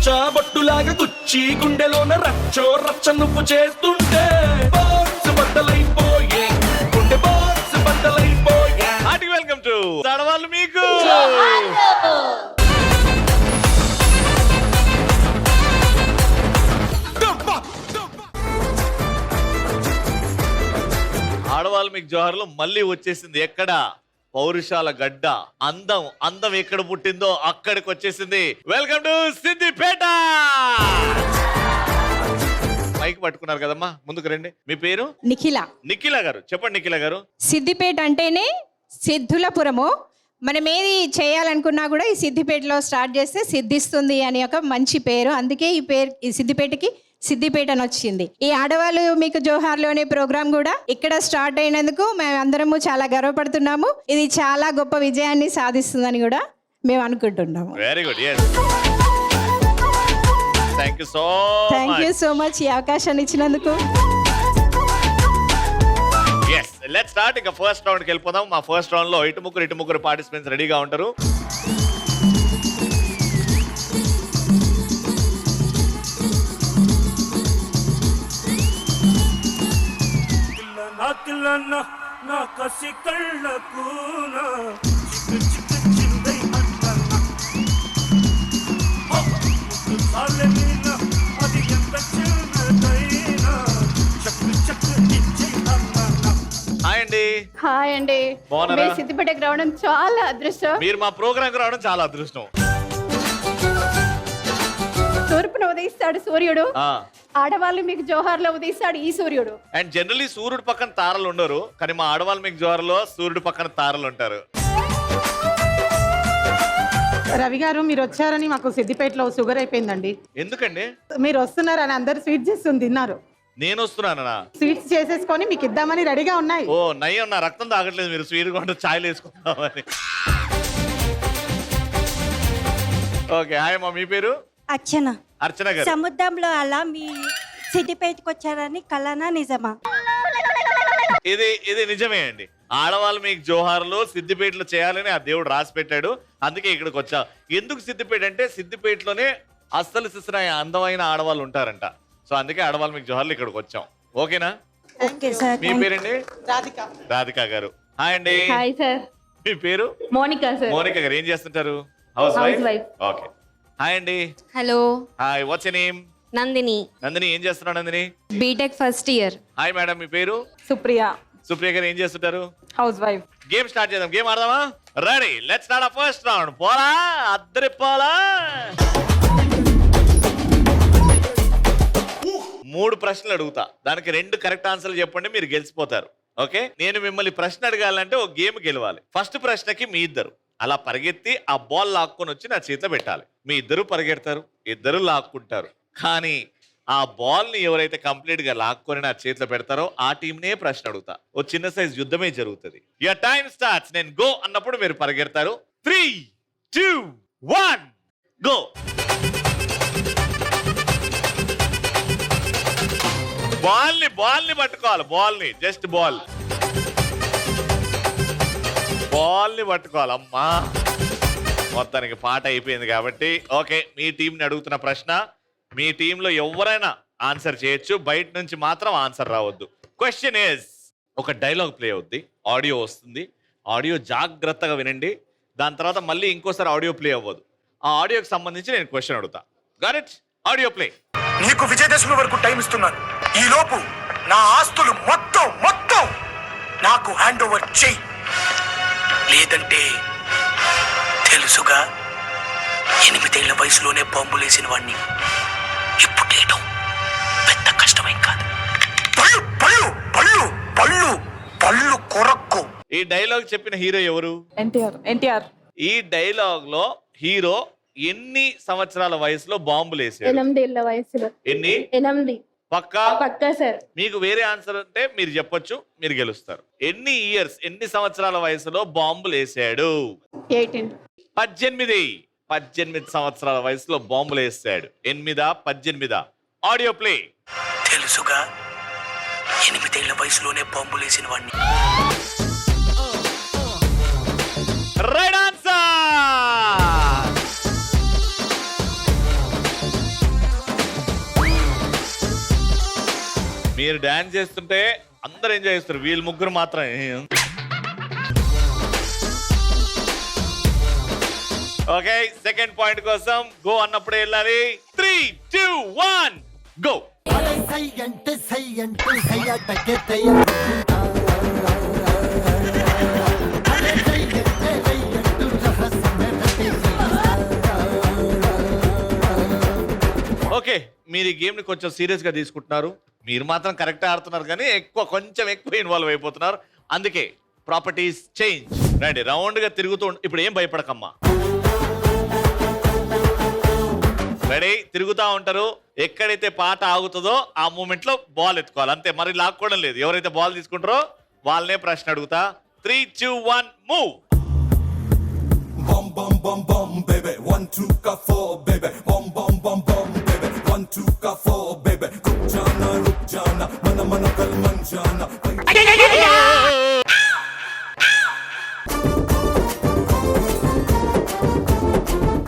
పచ్చ బొట్టులాగా గుచ్చి గుండెలోన రచ్చో రచ్చ నువ్వు చేస్తుంటే బాక్స్ బద్దలైపోయే గుండె బాక్స్ బద్దలైపోయే. హార్టీ వెల్కమ్ టు ఆడవాళ్ళు మీకు. ఆడవాళ్ళు మీకు జోహార్లు మళ్ళీ వచ్చేసింది. ఎక్కడ? పౌరుషాల గడ్డ. అందం అందం ఎక్కడ పుట్టిందో అక్కడికి వచ్చేసింది. Welcome to Siddipet. మైక్ పట్టుకున్నారు కదమ్మా, ముందుకు రండి. మీ పేరు? నిఖిల. నిఖిల గారు చెప్పండి. నిఖిల గారు, సిద్దిపేట అంటేనే సిద్ధులపురము. మనం ఏది చేయాలనుకున్నా కూడా ఈ సిద్దిపేటలో స్టార్ట్ చేస్తే సిద్ధిస్తుంది అని ఒక మంచి పేరు. అందుకే ఈ పేరు ఈ సిద్దిపేటకి సిద్దిపేట అని వచ్చింది. ఈ ఆడవాళ్ళు మీకు జోహార్లు అనే ప్రోగ్రాం కూడా ఇక్కడ స్టార్ట్ అయినందుకు మేము అందరము చాలా గర్వపడుతున్నాము. ఇది చాలా గొప్ప విజయాన్ని సాధిస్తుందని కూడా మేము అనుకుంటున్నాము. Very good. Thank you so much ఈ అవకాశాన్ని ఇచ్చినందుకు. Let's start. ఇక ఫస్ట్ రౌండ్కి వెళ్ళిపోదాం. మా ఫస్ట్ రౌండ్ లో ఇటు ముగ్గురు పార్టిసిపెంట్స్ రెడీగా ఉంటారు. నా కసి కళ్ళకు హాయ్ అండి. మీరు సిద్దిపేటకి రావడం చాలా అదృష్టం. మీరు మా ప్రోగ్రామ్ రావడం చాలా అదృష్టం. తూర్పున ఉదయిస్తాడు సూర్యుడు, ఆడవాళ్ళు మీకు జోహార్లో ఉదయిస్తాడు ఈ సూర్యుడు. అండ్ జనరల్లీ సూర్యుడు పక్కన తారలు ఉండరు, కానీ మా ఆడవాళ్ళు మీకు జోహార్లో సూర్యుడు పక్కన తారలు ఉంటారు. రవి గారు, మీరు వచ్చారని మాకు సిద్దిపేటలో షుగర్ అయిపోయిందండి. ఎందుకండి? మీరు వస్తున్నారని అందరు స్వీట్ చేస్తుంది తిన్నారు. నేను వస్తున్నానా? స్వీట్స్ చేసేసుకొని మీకు ఇద్దామని రెడీగా ఉన్నాయి. ఓ నయ్యం, నా రక్తం తాగట్లేదు. మీరు స్వీట్ కొంటే ఛాయలు వేసుకుందామని. ఓకే. హాయ్ అమ్మా, మీ పేరు? అర్చన. అర్చన గారు, సముద్రంలో అలా మీ సిద్దిపేటకు వచ్చారని కలనా నిజమా? ఇది నిజమే అండి. ఆడవాళ్ళు మీకు జోహార్లు సిద్దిపేటలో చేయాలని ఆ దేవుడు రాసి పెట్టాడు. అందుకే ఇక్కడికి వచ్చా. ఎందుకు సిద్దిపేట అంటే సిద్దిపేటలోనే అస్సలు సిసరాయ అందమైన ఆడవాళ్ళు ఉంటారంట. సో అందుకే ఆడవాళ్ళు మీకు జోహార్లు ఇక్కడికి వచ్చాం. ఓకేనా? Okay sir. మీ పేరండి? రాధిక గారు. హాయ్ అండి. Hi sir. మీ పేరు? మోనికా సార్. మోనికా గారు ఏం చేస్తుంటారు? House wife. ఓకే. హాయ్ అండి. Hello. Hi, what's your name? Nandini. Nandini ఏం చేస్తున్నావు Nandini? B Tech first year. Hi madam, మీ పేరు? సుప్రియ. సుప్రియ గారు ఏం చేస్తుంటారు? House wife. గేమ్ స్టార్ట్ చేద్దాం. గేమ్ ఆడదామా? రెడీ, లెట్స్ స్టార్ట్ ఆ ఫస్ట్ రౌండ్. పోలా అద్దరి పోలా. 3 ప్రశ్నలు అడుగుతా, దానికి 2 కరెక్ట్ ఆన్సర్లు చెప్పండి, మీరు గెలిచిపోతారు. ఓకే? నేను మిమ్మల్ని ప్రశ్న అడగాలంటే ఒక గేమ్ గెలవాలి. ఫస్ట్ ప్రశ్నకి మీ ఇద్దరు అలా పరిగెత్తి ఆ బాల్ లాక్కొని వచ్చి నా చేతిలో పెట్టాలి. మీ ఇద్దరు పరిగెడతారు, ఇద్దరు లాక్కుంటారు. కానీ ఆ బాల్ ని ఎవరైతే కంప్లీట్ గా లాక్కొని నా చేతిలో పెడతారో ఆ టీంనే ప్రశ్న అడుగుతా. ఓ చిన్న సైజ్ యుద్ధమే జరుగుతుంది. Your time starts. నేను గో అన్నప్పుడు మీరు పరిగెడతారు. 3, 2, 1 గో. బాల్ ని పట్టుకోవాలి. బాల్ ని జస్ట్ బాల్ ని పట్టుకోవాలి. అమ్మా, మొత్తానికి పాట అయిపోయింది కాబట్టి ఓకే. మీ టీంని అడుగుతున్న ప్రశ్న, మీ టీంలో ఎవరైనా ఆన్సర్ చేయొచ్చు, బయట నుంచి మాత్రం ఆన్సర్ రావద్దు. క్వశ్చన్ ఇస్, ఒక డైలాగ్ ప్లే అవుద్ది, ఆడియో వస్తుంది. ఆడియో జాగ్రత్తగా వినండి. దాని తర్వాత మళ్ళీ ఇంకోసారి ఆడియో ప్లే అవ్వదు. ఆ ఆడియోకి సంబంధించి నేను క్వశ్చన్ అడుగుతా. Got it? Audio play. నీకు విజయదశమి వరకు టైం ఇస్తున్నాను. ఈ లోపు నా ఆస్తులు మొత్తం నాకు హ్యాండ్ ఓవర్ చెయ్యి. లేదంటే తెలుసుగా, 8 ఏళ్ల వయసులోనే బాంబులేసిన వాడిని ఇప్పుడు పెద్ద కష్టమేం కాదు. పళ్ళు పళ్ళు పళ్ళు పళ్ళు కొరక్కు. ఈ డైలాగ్ చెప్పిన హీరో ఎవరు? ఎన్టీఆర్. ఈ డైలాగ్ లో హీరో ఎన్ని సంవత్సరాల వయసులో బాంబులు వేసాడు? 8 ఏళ్ల వయసులో. ఎన్ని? 8. పక్కా సార్. మీకు వేరే ఆన్సర్ అంటే మీరు చెప్పొచ్చు, మీరు గెలుస్తారు. ఎన్ని ఇయర్స్, ఎన్ని సంవత్సరాల వయసులో బాంబులు వేసాడు? 18. 18 సంవత్సరాల వయసులో బాంబులు వేసాడు. 8, 18? Audio play. తెలుసుగా, 8 ఏళ్ల వయసులోనే బాంబులేసిన వాడిని. Right answer. మీరు డాన్స్ చేస్తుంటే అందరు ఎంజాయ్ చేస్తారు, వీళ్ళు ముగ్గురు మాత్రం ఓకే. సెకండ్ పాయింట్ కోసం గో అన్నప్పుడే వెళ్ళాలి. 3, 2, 1 గో. ఓకే, మీరు ఈ గేమ్ ని కొంచెం సీరియస్ గా తీసుకుంటున్నారు. మీరు మాత్రం కరెక్ట్ ఆడుతున్నారు కానీ కొంచెం ఎక్కువ ఇన్వాల్వ్ అయిపోతున్నారు. అందుకే ప్రాపర్టీస్ చేంజ్. రండి, రౌండ్ గా తిరుగుతూ ఇప్పుడు ఏం భయపడకమ్మా. రెడీ, తిరుగుతూ ఉంటారు. ఎక్కడైతే పాట ఆగుతుందో ఆ మూమెంట్ లో బాల్ ఎత్తుకోవాలి, అంతే. మరి లాక్కోవడం లేదు. ఎవరైతే బాల్ తీసుకుంటారో వాళ్ళనే ప్రశ్న అడుగుతా. 3, 2, 1 move. Bum bum bum bum baby 1 2 ka 4 baby bum bum bum bum baby 1 2 ka 4 baby ruk jana mana mana kal manjana.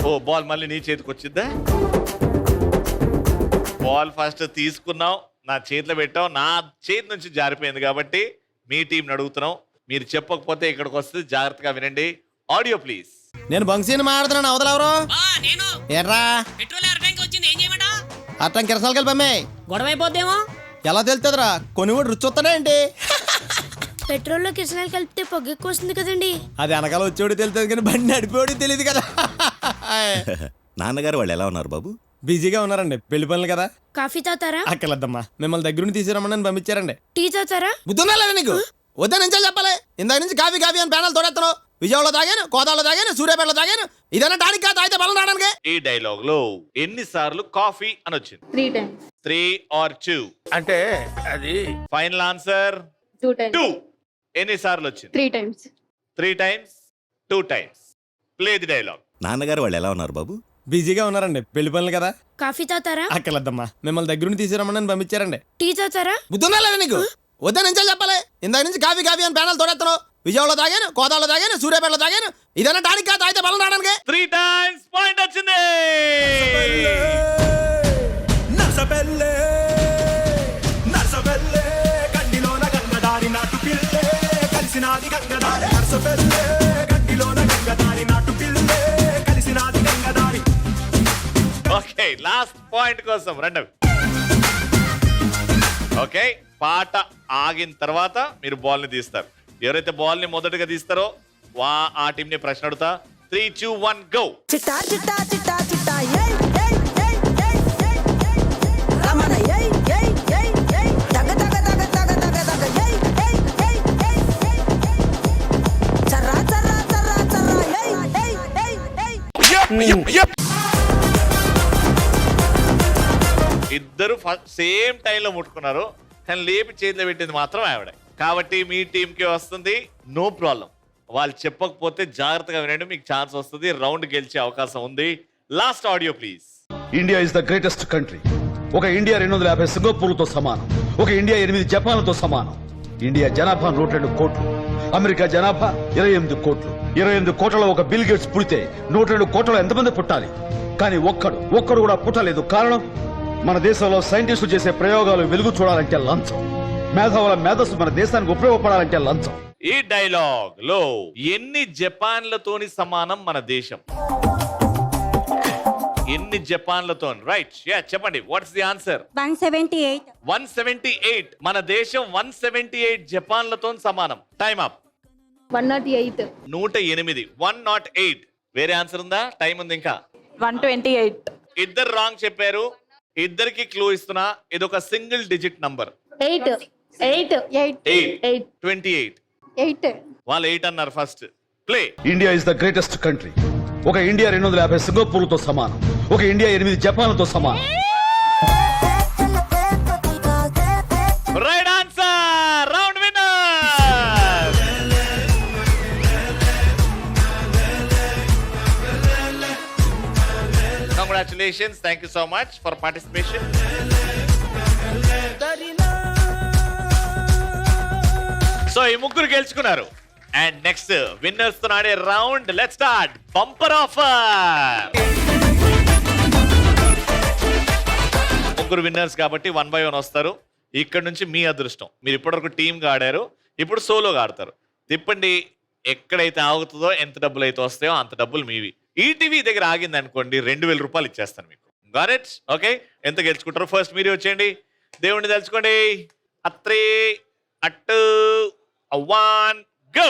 ఓ, బాల్ మళ్ళీ నీ చేతికి వచ్చిద్దా? బాల్ ఫస్ట్ తీసుకున్నావు, నా చేతిలో పెట్టావు, నా చేతి నుంచి జారిపోయింది కాబట్టి మీ టీం అడుగుతున్నాం. మీరు చెప్పకపోతే ఇక్కడికి వస్తే జాగ్రత్తగా వినండి. Audio please. నేను బంక్సీని మాడుతున్నాను, అవతలెవరు? నేను ఎర్రా పెట్రోల్ అరటానికి వచ్చింది, ఏం చేయమంటా? అట్టం కిరసాలు కలిపమ్మే. గొడవ అయిపోద్దేమో. ఎలా తెలుతుందిరా? కొనివాడు రుచి వస్తానే ఏంటి? పెట్రోల్లో కిరసనాలు కలిపితే పొగ ఎక్కువ వస్తుంది కదండి. అది వెనకాల వచ్చేవాడు తెలుస్తుంది కానీ బండి నడిపేవాడికి తెలియదు కదా. నాన్నగారు వాళ్ళు ఎలా ఉన్నారు బాబు? బిజీగా ఉన్నారండి, పెళ్లి పనులు కదా. కాఫీ తాతారా? అక్కర్లేద్దమ్మా, మిమ్మల్ని దగ్గర నుండి తీసుకురమ్మని నన్ను పంపించారండి. టీ తాతారా? బుద్ధుందా లేదా నీకు? వద్దా నుంచే చెప్పాలి. ఇందాక నుంచి కాఫీ కాఫీ అని ప్యానల్ తోడెత్తాను. విజయవాడలో తాగాను, కోదాలో తాగాను, సూర్యాపేటలో తాగాను. ఇదన్నా టానిక్ కాదు, అయితే బలం రావడానికి. ఈ డైలాగ్ లో ఎన్నిసార్లు కాఫీ అని వచ్చింది? 3 times. 3 or 2? అంటే అది ఫైనల్ ఆన్సర్ 2 times. 2. ఎన్నిసార్లు వచ్చింది? 3 times. 3 times, 2 times. Play the dialogue. నాన్నగారు వాళ్ళు ఎలా ఉన్నారు బాబు? బిజీగా ఉన్నారండి, పెళ్లి పనులు కదా. కాఫీ తాతారా? అక్కర్లేద్దమ్మా, మిమ్మల్ని దగ్గర నుండి తీసుకురమ్మని నన్ను పంపించారండి. టీ తాతారా? బుద్ధుందా లేదా నీకు? వద్దా నుంచే చెప్పాలి. ఇందాక నుంచి కాఫీ కాఫీ అని ప్యానల్ తోడెత్తాను. విజయవాడలో తాగాను, కోదాలో తాగాను, సూర్యాపేటలో తాగాను. ఇదన్నా టానిక్ కాదు, అయితే బలం రావడానికి. 3 times పాయింట్ వచ్చింది. నసబెల్లే నసబెల్లే గండిలోన గంగదారి నాటు పిల్లే కలిసినాది గంగదారి. నసబెల్లే గండిలోన గంగదారి నాటు పిల్లే కలిసినాది గంగదారి. ఓకే, లాస్ట్ పాయింట్ కోసం రండి. ఓకే, పాట ఆగిన తర్వాత మీరు బాల్ ని తీస్తారు. ఎవరైతే బాల్ ని మొదటగా తీస్తారో ఆ టీం ని ప్రశ్న అడుగుతా. 3, 2, 1 గో. చిట్టా చిట్టా చిట్టా చిట్టా ఏయ్ ఏయ్ ఏయ్ ఏయ్ ఏయ్ రమణ ఏయ్ ఏయ్ ఏయ్ ఏయ్ దగ దగ దగ దగ దగ దగ ఏయ్ ఏయ్ ఏయ్ ఏయ్ ఏయ్ చర్రా చర్రా చర్రా చర్రా ఏయ్ ఏయ్ ఏయ్ ఏయ్. ఇద్దరు సేమ్ టైంలో ముట్టుకున్నారు, కానీ లేపి చేతిలో పెట్టింది మాత్రం ఆవిడ. కాబట్టి మీ టీంకి వస్తుంది, నో ప్రాబ్లం. వాళ్ళు చెప్పకపోతే జాగ్రత్తగా వినండి, మీకు ఛాన్స్ వస్తుంది, రౌండ్ గెలిచే అవకాశం ఉంది. Last audio please. India is the greatest country. ఒక ఇండియా 250 సింగపూర్తో సమానం. ఒక ఇండియా 8 జపాన్లతో సమానం. ఇండియా జనాభా 102 కోట్లు. అమెరికా జనాభా 28 కోట్లు. 28 కోట్లలో ఒక బిల్ గేట్స్ పుడితే 102 కోట్లలో ఎంతమంది పుట్టాలి? కానీ ఒక్కడు కూడా పుట్టలేదు. కారణం, మన దేశంలో సైంటిస్టులు చేసే ప్రయోగాలు వెలుగు చూడాలంటే లంచం. మేధావుల మేధస్సు మన దేశానికి ఉపయోగపడాలంటే లంచం. ఈ డైలాగ్ లో ఎన్ని జపాన్లతోని సమానం మన దేశం? ఎన్ని జపాన్లతో? రైట్, చెప్పండి. What's the answer? 178. 178. మన దేశం 178 జపాన్లతో సమానం. Time up. 108. 108. 108. వేరే ఆన్సర్ ఉందా? టైం ఉంది ఇంకా. 128. ఇద్దరు రాంగ్ చెప్పారు. ఇద్దరికి క్లూ ఇస్తున్నా, ఇది ఒక సింగిల్ డిజిట్ నంబర్. 8. 8. 8. 28. 8. వాళ్ళు 8 అన్నారు first. Play. India is the greatest country. ఒక ఇండియా 250 సింగపూర్తో సమానం. ఒక ఇండియా 8 జపాన్లతో సమానం. Right answer. Round winner. Congratulations. Thank you so much for participation. So ఈ ముగ్గురు గెలుచుకున్నారు. అండ్ నెక్స్ట్ విన్నర్స్ తో ఆడే round. Let's start. Bumper offer. ముగ్గురు విన్నర్స్ కాబట్టి 1 by 1 వస్తారు. ఇక్కడ నుంచి మీ అదృష్టం. మీరు ఇప్పటివరకు టీమ్గా ఆడారు, ఇప్పుడు సోలోగా ఆడతారు. తిప్పండి, ఎక్కడైతే ఆగుతుందో ఎంత డబ్బులు అయితే వస్తాయో అంత డబ్బులు మీవి. ఈటీవీ దగ్గర ఆగింది అనుకోండి 2000 రూపాయలు ఇచ్చేస్తాను మీకు. Got it? ఓకే, ఎంత గెలుచుకుంటారు? ఫస్ట్ మీరే వచ్చేయండి, దేవుణ్ణి తలుచుకోండి. అత్రే అట్టు 1 go.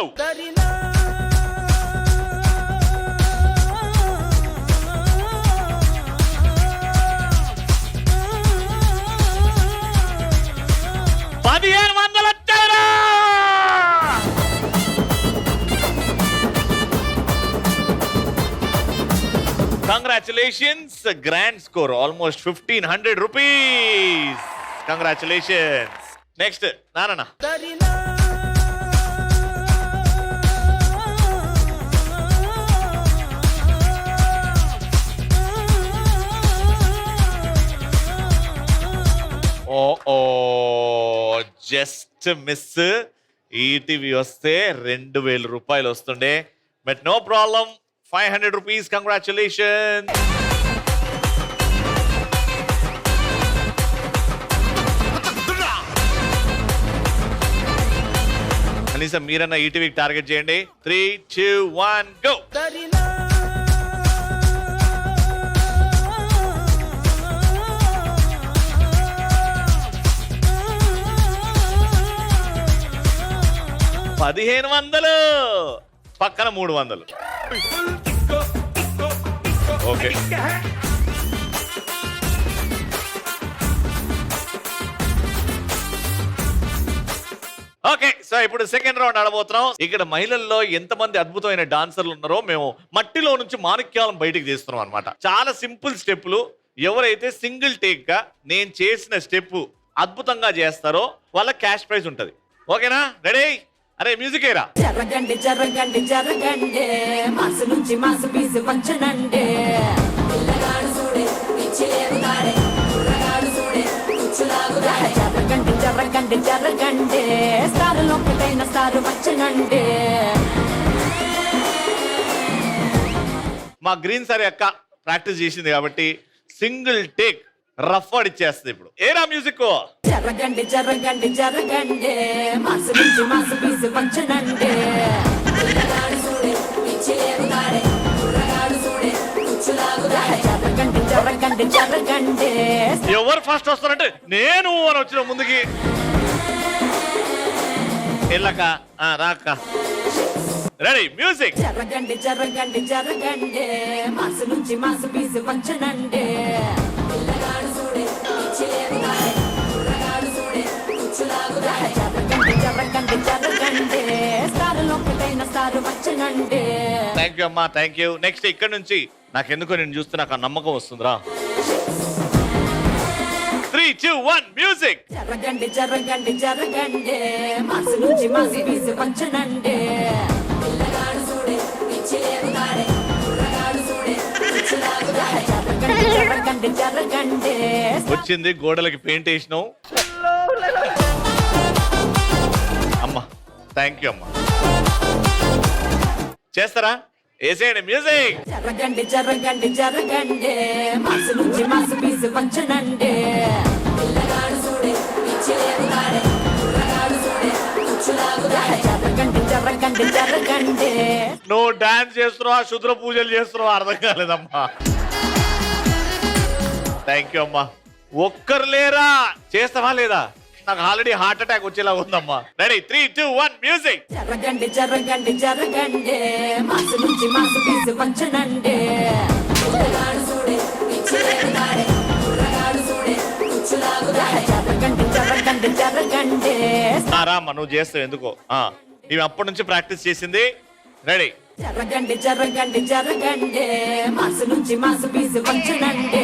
Congratulations, a grand score, almost 1500 rupees. Congratulations. Next, Narana. Oh, just miss. ETV వస్తే 2000 రూపాయలు వస్తుండే, but no problem. 500 rupees. Congratulations. కనీసం మీరన్నా ఈటీవీకి టార్గెట్ చేయండి. 3, 2, 1 గో. $1500, పక్కన 300. Okay, okay. సో ఇప్పుడు సెకండ్ రౌండ్ ఆడబోతున్నాం. ఇక్కడ మహిళల్లో ఎంతమంది అద్భుతమైన డాన్సర్లు ఉన్నారో మేము మట్టిలో నుంచి మాణిక్యాలను బయటికి తీస్తున్నాం అనమాట. చాలా సింపుల్ స్టెప్పులు. ఎవరైతే సింగిల్ టేక్ గా నేను చేసిన స్టెప్ అద్భుతంగా చేస్తారో వాళ్ళ క్యాష్ ప్రైజ్ ఉంటది. ఓకేనా? రెడీ? అరే మ్యూజిక్ ఏరా. జరగండి జరగండి జరగండి, మాసు నుంచి మాసు పీసు పంచనండి. పిల్లగాడు చూడే పిచ్చిలేరు గాడే, కుర్రగాడు చూడే కుచ్చులాగుదా. జరగండి జరగండి జరగండి, స్టారు లోపలైన స్టారు వచ్చనండి. మా గ్రీన్ సారీ అక్క ప్రాక్టీస్ చేసింది కాబట్టి సింగిల్ టేక్ రఫ్ ఆడిచ్చేస్తుంది. ఇప్పుడు ఏరా మ్యూజిక్. జరగండి జరగండి జరగండి, మాసు నుంచి మాసు పీసు పంచనండి. పిల్లగాడు చూడే పిచ్చిలేరు గాడే, కుర్రగాడు చూడే కుచ్చులాగుదా. జరగండి జరగండి జరగండి. ఎవరు ఫస్ట్ వస్తారంటే నేను అని వచ్చిన ముందుకి వెళ్ళక రాక. Ready music. జరగండి జరగండి జరగండి, మాసు నుంచి మాసు పీసు పంచనండి. పిల్లగాడు చూడే పిచ్చిలేరు గాడే, కుర్రగాడు చూడే కుచ్చులాగుదా. జరగండి జరగండి జరగండి, స్టారు లోపలైన స్టారు వచ్చనండి. థ్యాంక్ యూ అమ్మా, థ్యాంక్ యూ. నెక్స్ట్ ఇక్కడ నుంచి నాకెందుకో నేను చూస్తే నాకు ఆ నమ్మకం వస్తుందిరా. 3, 2, 1 మ్యూజిక్. జరగండి జరగండి జరగండి, మాసు నుంచి మాసు పీసు పంచనండి. పిల్లగాడు చూడే పిచ్చిలేరు గాడే, కుర్రగాడు చూడే కుచ్చులాగుదా. జరగండి జరగండి జరగండి. వచ్చింది గోడలకి పెయింట్ వేసినావు అమ్మా. థ్యాంక్ యూ అమ్మా. చేస్తారా? వేసేయండి మ్యూజిక్. జరగండి జరగండి జరగండి, మాసు నుంచి మాసు పీసు పంచనండి. పిల్లగాడు చూడే పిచ్చిలేరు గాడే, కుర్రగాడు చూడే కుచ్చులాగుదా. జరగండి జరగండి జరగండి. నువ్వు డాన్స్ చేస్తున్నావా శుద్ర పూజలు చేస్తున్నావా అర్థం కాలేదమ్మా. థ్యాంక్ యూ అమ్మా. ఒక్కరు లేరా? చేస్తావా లేదా? నాకు ఆల్రెడీ హార్ట్ అటాక్ వచ్చేలా ఉందమ్మా. రెడీ? 3, 2, 1 మ్యూజిక్. జరగండి జరగండి జరగండి, మాసు నుంచి మాసు పీసు పంచనండి. పిల్లగాడు చూడే పిచ్చిలేరు గాడే, కుర్రగాడు చూడే కుచ్చులాగుదా. జరగండి జరగండి జరగండి. రామ్మా, నువ్వు చేస్తావు ఎందుకో. ఇవి అప్పటి నుంచి ప్రాక్టీస్ చేసింది. రెడీ? జరగండి జరగండి జరగండి, మాసు నుంచి మాసు పీసు పంచనండి.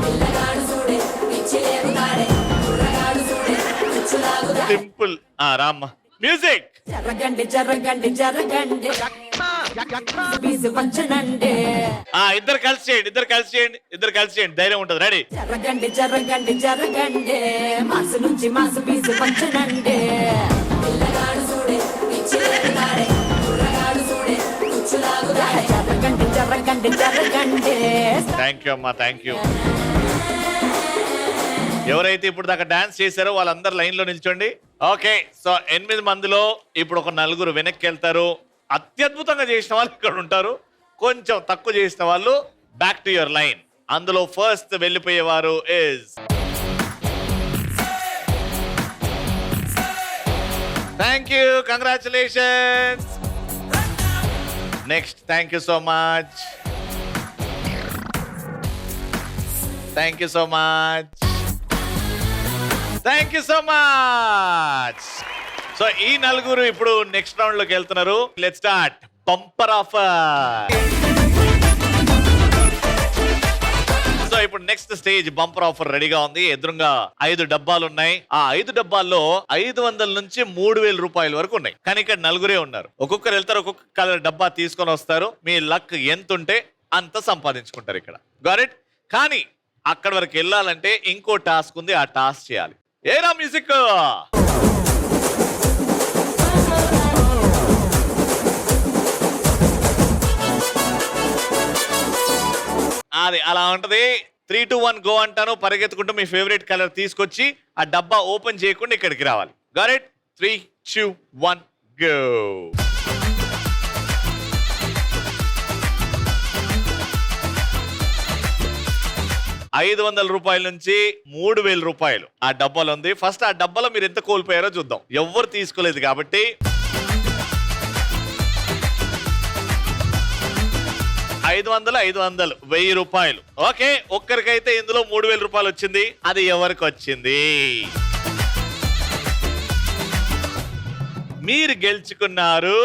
పిల్లగాడు చూడే పిచ్చిలేరు గాడే, కుర్రగాడు చూడే కుచ్చులాగుదా. సింపుల్. రామ్మా మ్యూజిక్. జరగండి జరగండి జరగండి, పీసు పంచనండి. ఇద్దరు కలిసి చేయండి, ఇద్దరు కలిసి చేయండి, ఇద్దరు కలిసి చేయండి, ధైర్యం ఉంటుంది. రెడీ? జరగండి జరగండి జరగండి, మాసు నుంచి మాసు పీసు పంచనండి. పిల్లగాడు చూడే పిచ్చిలేరు గాడే, కుర్రగాడు చూడే కుచ్చులాగుదా. జరగండి జరగండి జరగండి. థ్యాంక్ యూ అమ్మా, థ్యాంక్ యూ. ఎవరైతే ఇప్పుడు దాకా డాన్స్ చేశారో వాళ్ళందరూ లైన్ లో నిల్చోండి. ఓకే, సో 8 మందిలో ఇప్పుడు ఒక 4 వెనక్కి వెళ్తారు. అత్యద్భుతంగా చేసిన వాళ్ళు ఇక్కడ ఉంటారు, కొంచెం తక్కువ చేసిన వాళ్ళు బ్యాక్ టు యువర్ లైన్. అందులో ఫస్ట్ వెళ్ళిపోయేవారు is thank you, congratulations. Next, thank you so much, thank you so much, thank you so much. So ఈ 4 ఇప్పుడు నెక్స్ట్ రౌండ్ లోకి వెళ్తున్నారు. Let's start bumper offer. So ఇప్పుడు నెక్స్ట్ స్టేజ్ బంపర్ ఆఫర్ రెడీగా ఉంది. ఎదురుగా 5 డబ్బాలు ఉన్నాయి. ఆ 5 డబ్బాల్లో 500 నుంచి 3000 రూపాయల వరకు ఉన్నాయి. కానీ ఇక్కడ 4 ఉన్నారు. ఒక్కొక్కరు వెళ్తారు, ఒక్కొక్క కలర్ డబ్బా తీసుకొని వస్తారు. మీ లక్ ఎంత ఉంటే అంత సంపాదించుకుంటారు ఇక్కడ. Got it? కానీ అక్కడ వరకు వెళ్ళాలంటే ఇంకో టాస్క్ ఉంది, ఆ టాస్క్ చేయాలి. ఏరా మ్యూజిక్. అది అలా ఉంటది. 3, 2, 1 గో అంటాను. పరిగెత్తుకుంటూ మీ ఫేవరెట్ కలర్ తీసుకొచ్చి ఆ డబ్బా ఓపెన్ చేయకుండా ఇక్కడికి రావాలి. Got it? 3, 2, 1 గో. 500 రూపాయల నుంచి 3000 రూపాయలు ఆ డబ్బాలో ఉంది. ఫస్ట్ ఆ డబ్బాలో మీరు ఎంత కోల్పోయారో చూద్దాం. ఎవ్వరు తీసుకోలేదు కాబట్టి 500, 500, 1000 రూపాయలు. ఓకే, ఒక్కరికైతే ఇందులో 3000 రూపాయలు వచ్చింది. అది ఎవరికి వచ్చింది? మీరు గెలుచుకున్నారు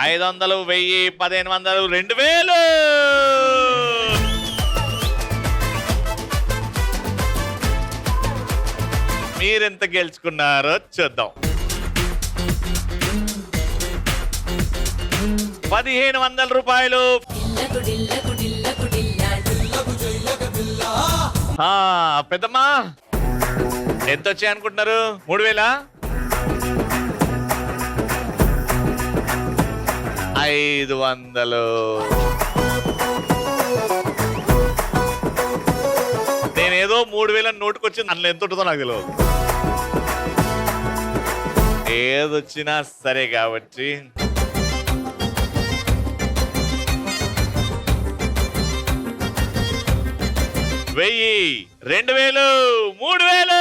500, 1000, 1500, 2000. మీరెంత గెలుచుకున్నారో చూద్దాం. 1500 రూపాయలు. పెద్దమ్మా ఎంత వచ్చాయి అనుకుంటున్నారు? 3000, 500. నేనేదో 3000 నోటుకొచ్చింది, అందులో ఎంత ఉంటుందో నాకు తెలియదు. ఏదొచ్చినా సరే కాబట్టి 1000, 2000, 3000.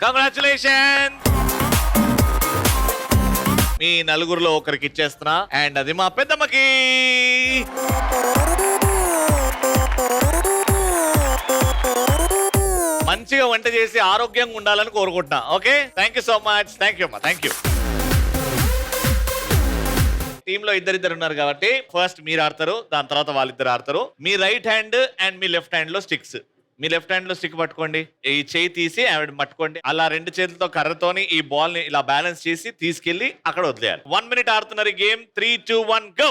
కంగ్రాచులేషన్. మీ 4 ఒకరికి ఇచ్చేస్తున్నా, అండ్ అది మా పెద్దమ్మకి. మంచిగా వంట చేసి ఆరోగ్యంగా ఉండాలని కోరుకుంటున్నా. Okay, thank you so much. Thank you అమ్మా, థ్యాంక్ యూ. టీమ్ లో ఇద్దరు ఉన్నారు కాబట్టి ఫస్ట్ మీరు ఆడతారు, దాని తర్వాత వాళ్ళిద్దరు ఆడతారు. మీ రైట్ హ్యాండ్ అండ్ మీ లెఫ్ట్ హ్యాండ్ లో స్టిక్స్. మీ లెఫ్ట్ హ్యాండ్ లో స్టిక్ పట్టుకోండి, ఈ చేయి తీసి ఆవిడ పట్టుకోండి. అలా 2 చేతులతో కర్రతోని ఈ బాల్ ని ఇలా బ్యాలెన్స్ చేసి తీసుకెళ్లి అక్కడ వదిలేయాలి. 1 మినిట్ ఆడుతున్నారు ఈ గేమ్. 3, 2, 1 గో.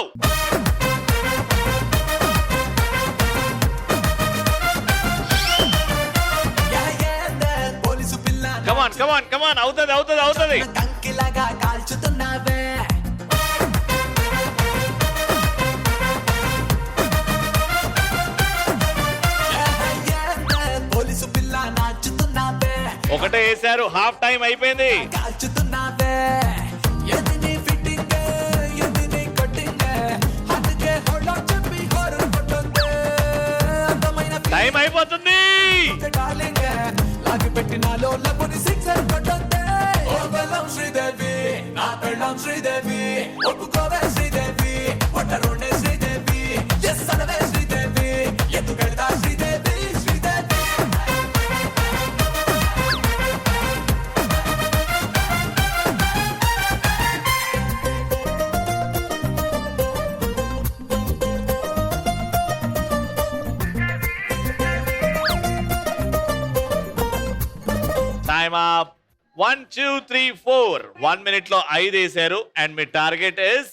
కమాన్ కమాన్ కమాన్, అవుతుంది అవుతుంది అవుతుంది. ఒకటే వేశారు, హాఫ్ టైం అయిపోయింది. టైం అయిపోతుంది. Time up. 1, 2, 3, 4. 1 మినిట్ లో 5 వేశారు and me target is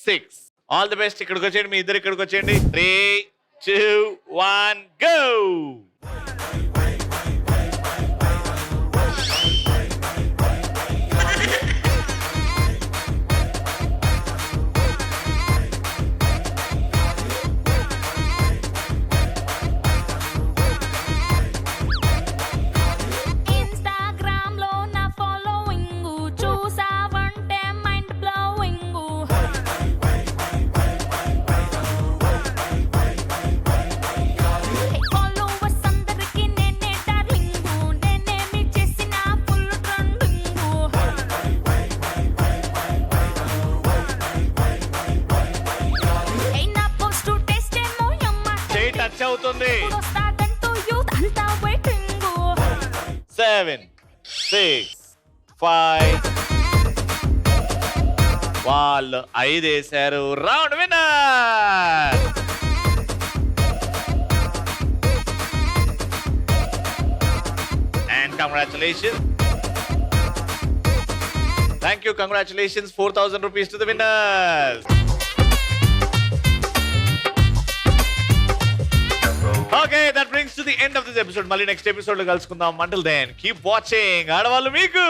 6. All the best. ఇక్కడికి వచ్చేయండి, మీ ఇద్దరు ఇక్కడికి వచ్చేయండి. 3, 2, 1 గో. అవుతుంది 7 6 5 వాళ్ళు 5 వేశారు. Round winner. And congratulations. Thank you, congratulations, 4,000 rupees to the winners. Okay, that brings to the end of this episode. Mali next episode lo kalusukundam. Until then, keep watching. Aadavalu meeku.